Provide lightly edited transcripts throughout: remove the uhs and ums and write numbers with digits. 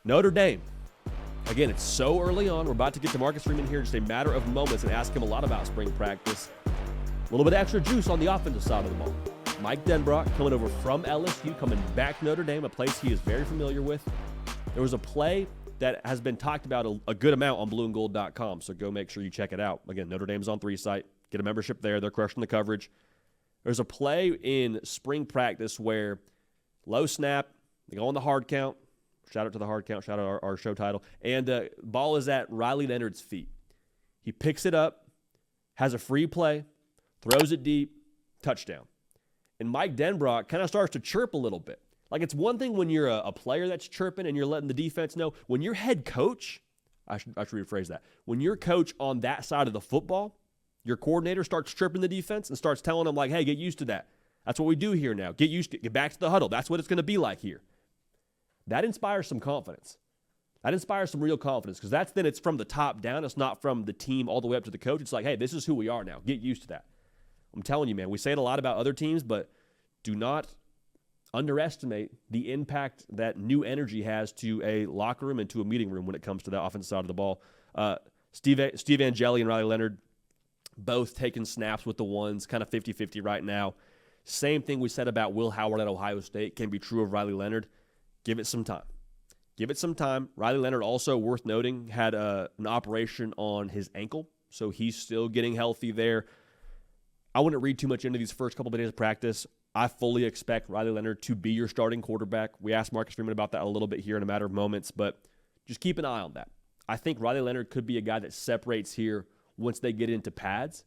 Notre Dame. Again, it's so early on. We're about to get to Marcus Freeman here in just a matter of moments and ask him a lot about spring practice. A little bit of extra juice on the offensive side of the ball. Mike Denbrock coming over from LSU, coming back to Notre Dame, a place he is very familiar with. There was a play that has been talked about a good amount on blueandgold.com, so go make sure you check it out. Again, Notre Dame's on 3 site. Get a membership there. They're crushing the coverage. There's a play in spring practice where low snap, they go on the hard count. Shout out to the hard count. Shout out our show title. And ball is at Riley Leonard's feet. He picks it up, has a free play, throws it deep, touchdown. And Mike Denbrock kind of starts to chirp a little bit. Like, it's one thing when you're a player that's chirping and you're letting the defense know. When your head coach, I should rephrase that. When your coach on that side of the football, your coordinator starts chirping the defense and starts telling them, like, hey, get used to that. That's what we do here now. Get used to it. Get back to the huddle. That's what it's going to be like here. That inspires some confidence. That inspires some real confidence because it's from the top down. It's not from the team all the way up to the coach. It's like, hey, this is who we are now. Get used to that. I'm telling you, man, we say it a lot about other teams, but do not underestimate the impact that new energy has to a locker room and to a meeting room when it comes to the offensive side of the ball. Steve Angeli and Riley Leonard both taking snaps with the ones, kind of 50-50 right now. Same thing we said about Will Howard at Ohio State can be true of Riley Leonard. Give it some time. Give it some time. Riley Leonard, also worth noting, had an operation on his ankle, so he's still getting healthy there. I wouldn't read too much into these first couple of days of practice. I fully expect Riley Leonard to be your starting quarterback. We asked Marcus Freeman about that a little bit here in a matter of moments, but just keep an eye on that. I think Riley Leonard could be a guy that separates here once they get into pads,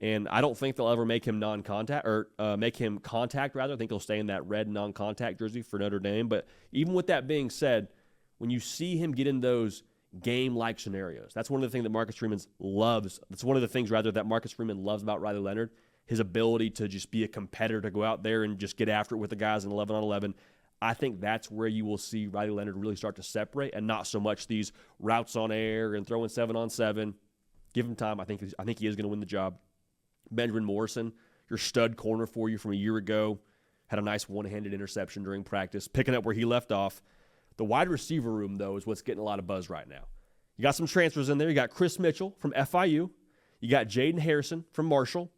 and I don't think they'll ever make him non-contact or make him contact, rather. I think he'll stay in that red non-contact jersey for Notre Dame. But even with that being said, when you see him get in those game-like scenarios, that's one of the things that Marcus Freeman loves. That's one of the things, rather, that Marcus Freeman loves about Riley Leonard, his ability to just be a competitor, to go out there and just get after it with the guys in 11-on-11. I think that's where you will see Riley Leonard really start to separate, and not so much these routes on air and throwing 7-on-7. Give him time. I think he is going to win the job. Benjamin Morrison, your stud corner for you from a year ago, had a nice one-handed interception during practice, picking up where he left off. The wide receiver room, though, is what's getting a lot of buzz right now. You got some transfers in there. You got Chris Mitchell from FIU. You got Jaden Harrison from Marshall.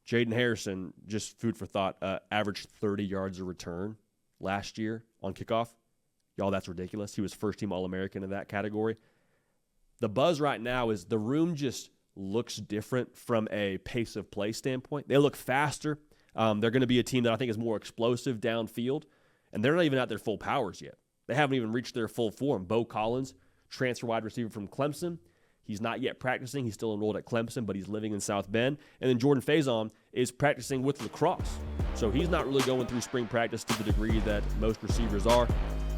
Jaden Harrison, just food for thought, averaged 30 yards a return last year on kickoff. Y'all, that's ridiculous. He was first-team All-American in that category. The buzz right now is the room just looks different from a pace of play standpoint. They look faster. They're going to be a team that I think is more explosive downfield, and they're not even at their full powers yet. They haven't even reached their full form. Bo Collins, transfer wide receiver from Clemson. He's not yet practicing. He's still enrolled at Clemson, but he's living in South Bend. And then Jordan Faison is practicing with lacrosse. So he's not really going through spring practice to the degree that most receivers are.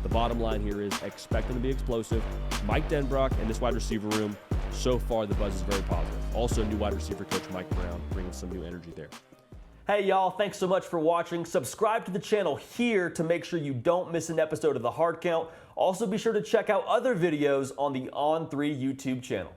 The bottom line here is expect them to be explosive. Mike Denbrock and this wide receiver room, so far the buzz is very positive. Also, new wide receiver coach Mike Brown bringing some new energy there. Hey, y'all, thanks so much for watching. Subscribe to the channel here to make sure you don't miss an episode of The Hard Count. Also, be sure to check out other videos on the On3 YouTube channel.